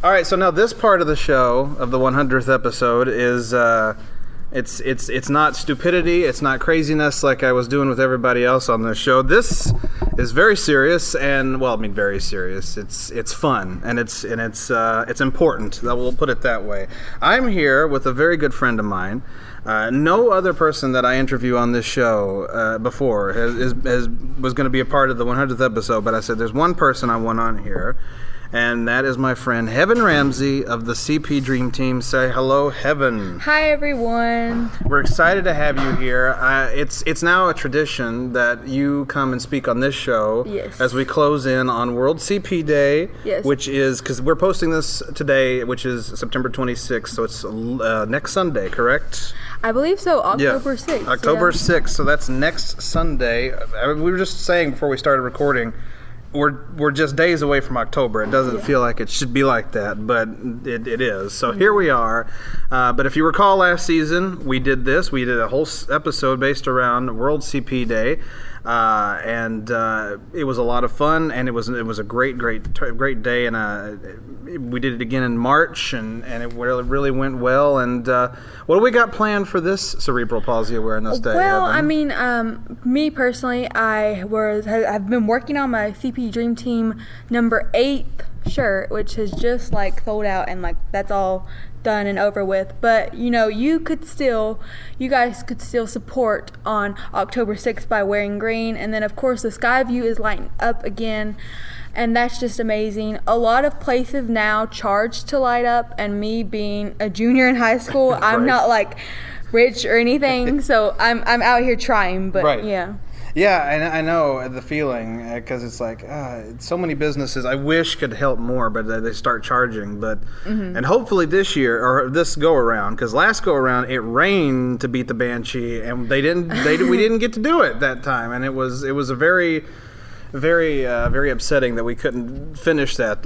All right, so now this part of the show, of the 100th episode, is it's not stupidity, it's not craziness like I was doing with everybody else on this show. This is very serious, and well, I mean very serious. It's fun and it's important. We'll put it that way. I'm here with a very good friend of mine. No other person that I interview on this show before was going to be a part of the 100th episode, but I said there's one person I want on here. And that is my friend Heaven Ramsey of the CP DreamTeam. Say hello, Heaven. Hi, everyone. We're excited to have you here. It's now a tradition that you come and speak on this show as we close in on World CP Day, which is, because we're posting this today, which is September 26th, so it's next Sunday, correct? I believe so, October 6th. October 6th, so that's next Sunday. We were just saying before we started recording, we're just days away from October. It doesn't feel like it should be like that, but it is. So here we are. But if you recall last season, we did this. We did a whole episode based around World CP Day. And it was a lot of fun, and it was a great day, and we did it again in March, and it really went well. And what do we got planned for this Cerebral Palsy Awareness Day? Well, Evan? I mean, me personally, I've been working on my CP DreamTeam number 8 shirt, which has just sold out, and that's all done and over with. But you guys could still support on October 6th by wearing green. And then of course the sky view is lighting up again, and that's just amazing. A lot of places now charge to light up, and me being a junior in high school, I'm not rich or anything, so I'm out here trying, but Yeah, and I know the feeling, because it's so many businesses I wish could help more, but they start charging. But and hopefully this year, or this go around, because last go around it rained to beat the Banshee, and we didn't get to do it that time, and it was a very upsetting that we couldn't finish that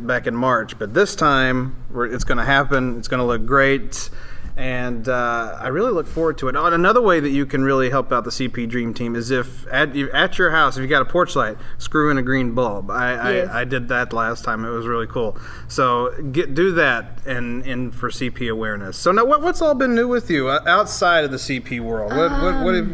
back in March. But this time it's going to happen. It's going to look great. And I really look forward to it. Another way that you can really help out the CP DreamTeam is if at your house, if you got a porch light, screw in a green bulb. I did that last time. It was really cool. So do that and for CP awareness. So now, what's all been new with you outside of the CP world?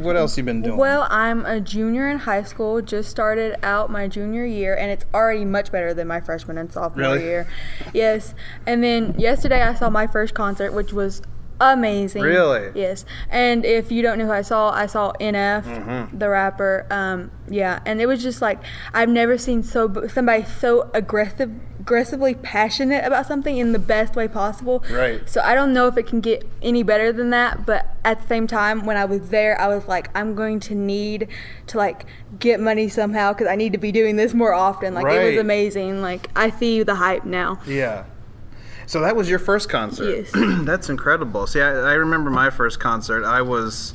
What else you been doing? Well, I'm a junior in high school. Just started out my junior year, and it's already much better than my freshman and sophomore year. Yes. And then yesterday I saw my first concert, which was amazing. Really? Yes. And if you don't know who I saw NF, the rapper. And it was just I've never seen somebody so aggressively passionate about something in the best way possible. Right. So I don't know if it can get any better than that, but at the same time, when I was there, I was I'm going to need to get money somehow, because I need to be doing this more often. It was amazing. I see the hype now. Yeah. So that was your first concert? Yes. That's incredible. See, I remember my first concert. I was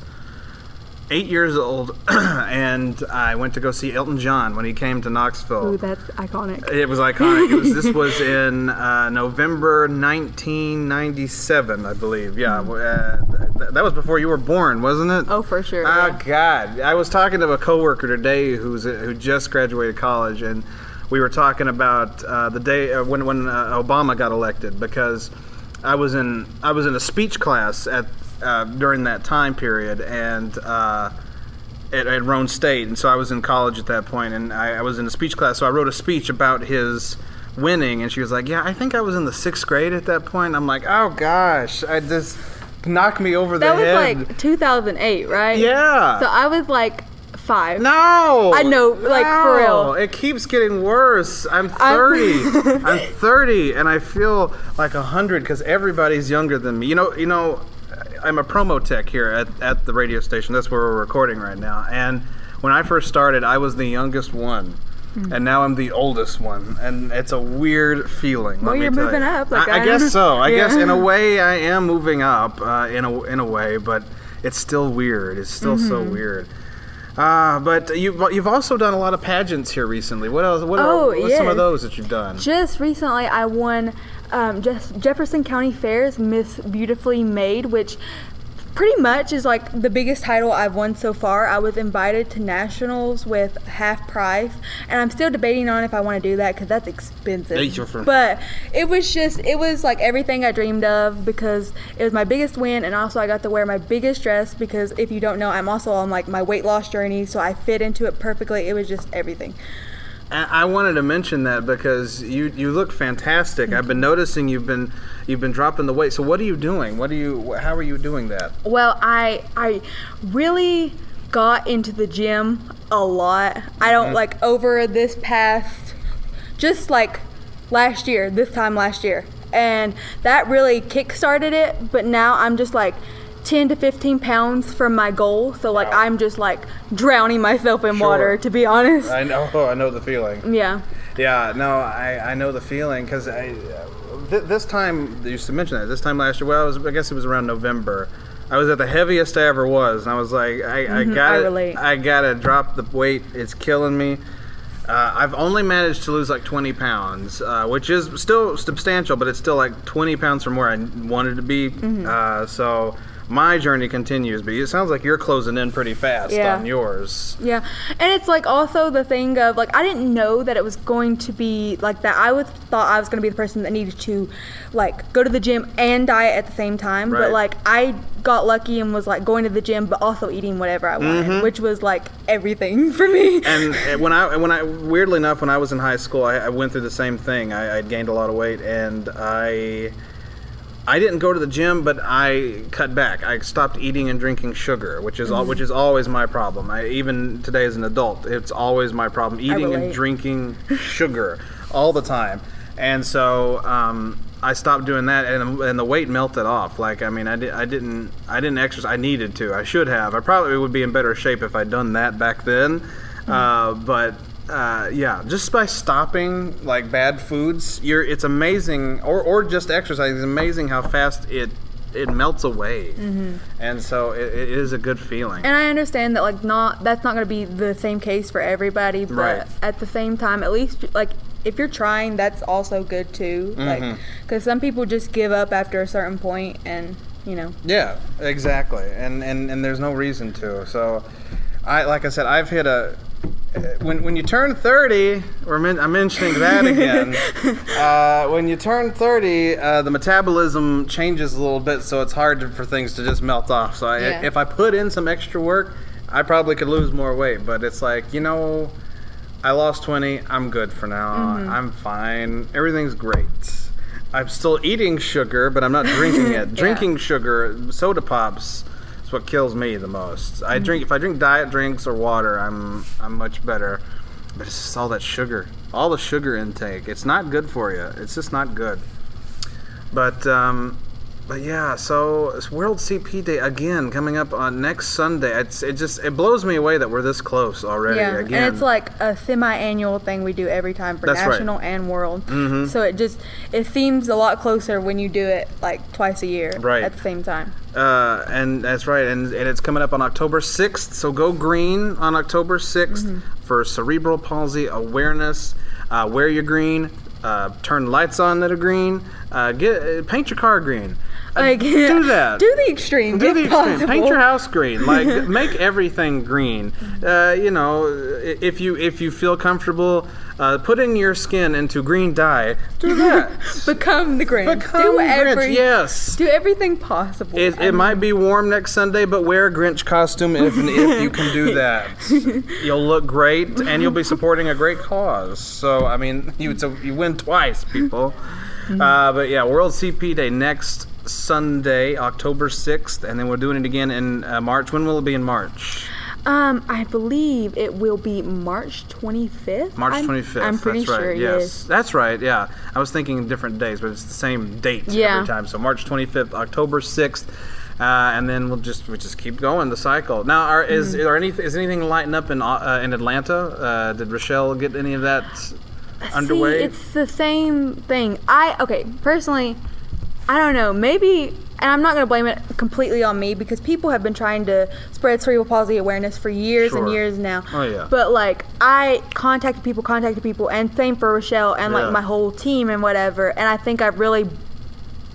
8 years old, and I went to go see Elton John when he came to Knoxville. Ooh, that's iconic. It was iconic. This was in November 1997, I believe. Yeah, that was before you were born, wasn't it? Oh, for sure. Oh, God. I was talking to a coworker today who just graduated college, and we were talking about the day when Obama got elected, because I was in a speech class during that time period, and at Roane State, and so I was in college at that point, and I was in a speech class, so I wrote a speech about his winning, and she was like, "Yeah, I think I was in the 6th grade at that point." I'm like, "Oh gosh, I just knocked me over the head." That was 2008, right? Yeah. So I was 5. No! I know, for real. It keeps getting worse. I'm 30. I'm 30, and I feel like 100 because everybody's younger than me. You know, I'm a promo tech here at the radio station. That's where we're recording right now. And when I first started, I was the youngest one. And now I'm the oldest one, and it's a weird feeling. Well, you're moving up. I guess so. I guess in a way I am moving up in a way, but it's still weird. It's still so weird. But you've also done a lot of pageants here recently. What else? What's some of those that you've done? Just recently, I won Jefferson County Fair's Miss Beautifully Made, which pretty much is like the biggest title I've won so far. I was invited to nationals with half price, and I'm still debating on if I want to do that because that's expensive. But it was like everything I dreamed of because it was my biggest win, and also I got to wear my biggest dress because if you don't know, I'm also on like my weight loss journey, so I fit into it perfectly. It was just everything. I wanted to mention that because you look fantastic. I've been noticing you've been dropping the weight. So what are you doing? How are you doing that? Well, I really got into the gym a lot. I don't like over this past, just like this time last year. And that really kick-started it. But now I'm just like 10 to 15 pounds from my goal. So like I'm just like drowning myself in water, to be honest. I know the feeling. Yeah. Yeah, no, I know the feeling because this time, you used to mention that, this time last year, I guess it was around November. I was at the heaviest I ever was, and I was like, I gotta drop the weight. It's killing me. I've only managed to lose like 20 pounds, which is still substantial, but it's still like 20 pounds from where I wanted to be. So my journey continues, but it sounds like you're closing in pretty fast on yours. Yeah, and it's like also the thing of like I didn't know that it was going to be like that. I thought I was going to be the person that needed to like go to the gym and diet at the same time. But like I got lucky and was like going to the gym but also eating whatever I wanted, which was like everything for me. And when I weirdly enough, when I was in high school, I went through the same thing. I'd gained a lot of weight, and I didn't go to the gym, but I cut back. I stopped eating and drinking sugar, which is always my problem. Even today as an adult, it's always my problem, eating and drinking sugar all the time. And so I stopped doing that, and the weight melted off. Like, I mean, I didn't exercise. I needed to. I should have. I probably would be in better shape if I'd done that back then. But just by stopping like bad foods, it's amazing, or just exercise. It's amazing how fast it melts away, and so it is a good feeling. And I understand that like that's not going to be the same case for everybody, but at the same time, at least like if you're trying, that's also good too. Like because some people just give up after a certain point, and you know. Yeah, exactly, and there's no reason to. So, like I said, I've hit a. When you turn 30, I'm mentioning that again. When you turn 30, the metabolism changes a little bit, so it's hard for things to just melt off. So if I put in some extra work, I probably could lose more weight. But it's like, I lost 20. I'm good for now. I'm fine. Everything's great. I'm still eating sugar, but I'm not drinking it. Drinking sugar, soda pops. It's what kills me the most. If I drink diet drinks or water, I'm much better. But it's just all that sugar, all the sugar intake. It's not good for you. It's just not good. But yeah. So it's World CP Day again coming up on next Sunday. It blows me away that we're this close already. Yeah, again. And it's like a semi-annual thing we do every time for national and world. So it seems a lot closer when you do it like twice a year at the same time. And that's right, and it's coming up on October 6th, so go green on October 6th for cerebral palsy awareness. Wear your green, turn lights on that are green, paint your car green. Do that. Do the extreme. Do the extreme. Paint your house green. Like, make everything green. If you feel comfortable putting your skin into green dye, do that. Become the Grinch. Yes. Do everything possible. It might be warm next Sunday, but wear a Grinch costume if you can do that. You'll look great, and you'll be supporting a great cause. So, I mean, you win twice, people. But yeah, World CP Day next Sunday, October 6th, and then we're doing it again in March. When will it be in March? I believe it will be March 25th. March 25th. I'm pretty sure. Yes, that's right. Yeah, I was thinking different days, but it's the same date every time. So March 25th, October 6th, and then we'll just keep going the cycle. Now, is anything lighting up in Atlanta? Did Rochelle get any of that underway? See, it's the same thing. Personally, I don't know. Maybe, and I'm not going to blame it completely on me because people have been trying to spread cerebral palsy awareness for years and years now. Oh, yeah. But, like, I contacted people, and same for Rochelle and, like, my whole team and whatever. And I think I've really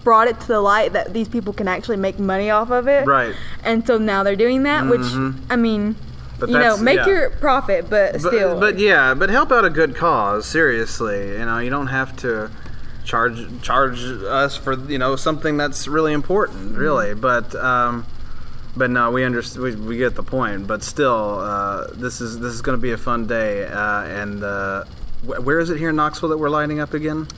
brought it to the light that these people can actually make money off of it. Right. And so now they're doing that, which, I mean, make your profit, but still. But help out a good cause, seriously. You don't have to charge us for, something that's really important, really. But no, we understand. We get the point. But still, this is going to be a fun day. And where is it here in Knoxville that we're lighting up again?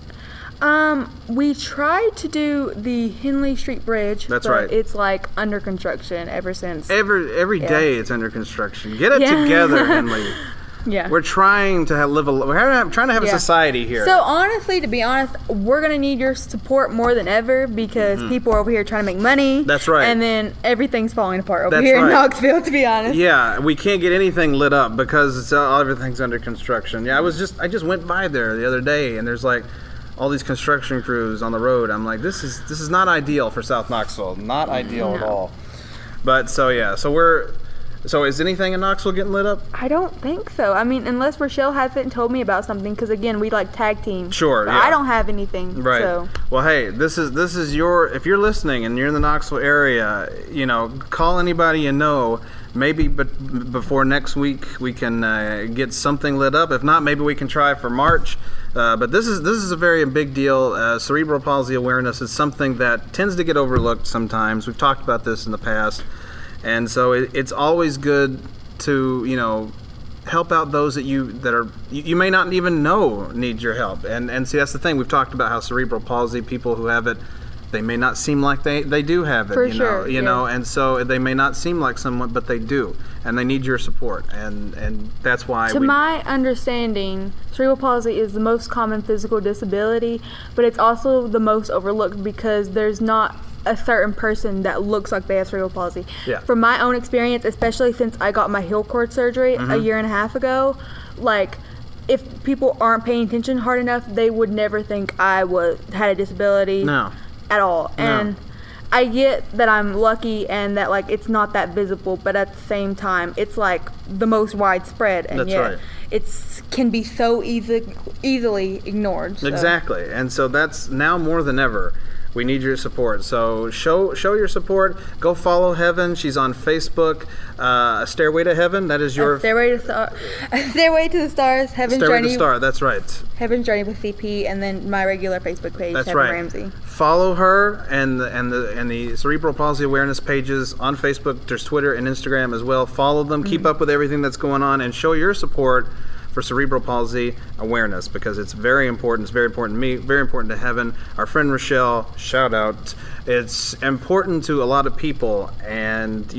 We tried to do the Henley Street Bridge. That's but right. It's like under construction ever since. Every day it's under construction. Get it together, Henley. Yeah. We're trying to we're trying to have a society here. So honestly, to be honest, we're gonna need your support more than ever because people are over here trying to make money. That's right. And then everything's falling apart over here in Knoxville, to be honest. Yeah, we can't get anything lit up because everything's under construction. Yeah, I just went by there the other day and there's like all these construction crews on the road. I'm like, this is not ideal for South Knoxville. Not ideal at all. But so is anything in Knoxville getting lit up? I don't think so. I mean, unless Rochelle hasn't told me about something, because again, we like tag team. Sure. I don't have anything. Right. So. Well, hey, this is if you're listening and you're in the Knoxville area, call anybody you know. Maybe, but before next week we can get something lit up. If not, maybe we can try for March. But this is a very big deal. Cerebral palsy awareness is something that tends to get overlooked sometimes. We've talked about this in the past. And so it's always good to, help out those that you may not even know need your help. And see, that's the thing. We've talked about how cerebral palsy, people who have it, they may not seem like they do have it, For sure, and so they may not seem like someone, but they do. And they need your support. And that's why my understanding, cerebral palsy is the most common physical disability, but it's also the most overlooked because there's not a certain person that looks like they have cerebral palsy. Yeah. From my own experience, especially since I got my heel cord surgery a year and a half ago, like if people aren't paying attention hard enough, they would never think I had a disability at all. No. And I get that I'm lucky and that like it's not that visible, but at the same time, it's like the most widespread, and it can be so easily ignored. So. Exactly, and so that's now more than ever. We need your support. So show your support. Go follow Heaven. She's on Facebook. Stairway to Heaven. That is your Stairway to the Stars. Heaven's Stairway Journey. to Star. That's right. Heaven's Journey with CP, and then my regular Facebook page. That's Heaven right. Ramsey. Follow her and the cerebral palsy awareness pages on Facebook. There's Twitter and Instagram as well. Follow them. Keep up with everything that's going on, and show your support for cerebral palsy awareness, because it's very important. It's very important to me, very important to Heaven. Our friend Rochelle, shout out. It's important to a lot of people, and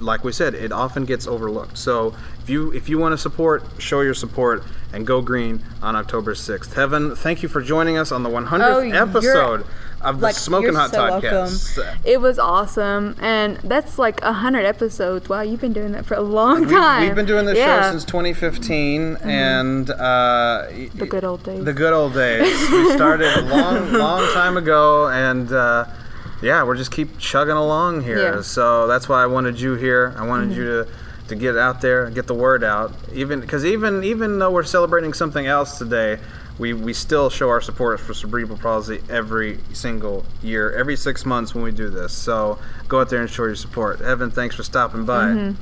like we said, it often gets overlooked. So if you want to support, show your support, and go green on October 6th. Heaven, thank you for joining us on the 100th episode of the Smokin Hot Toddcast. It was awesome, and that's like 100 episodes. Wow, you've been doing that for a long time. We've been doing this show since 2015, and the good old days. The good old days. We started a long time ago, and we're just keep chugging along here. Yeah. So that's why I wanted you here. I wanted you to get out there and get the word out. Even though we're celebrating something else today, we still show our support for cerebral palsy every single year, every 6 months when we do this. So go out there and show your support. Evan, thanks for stopping by.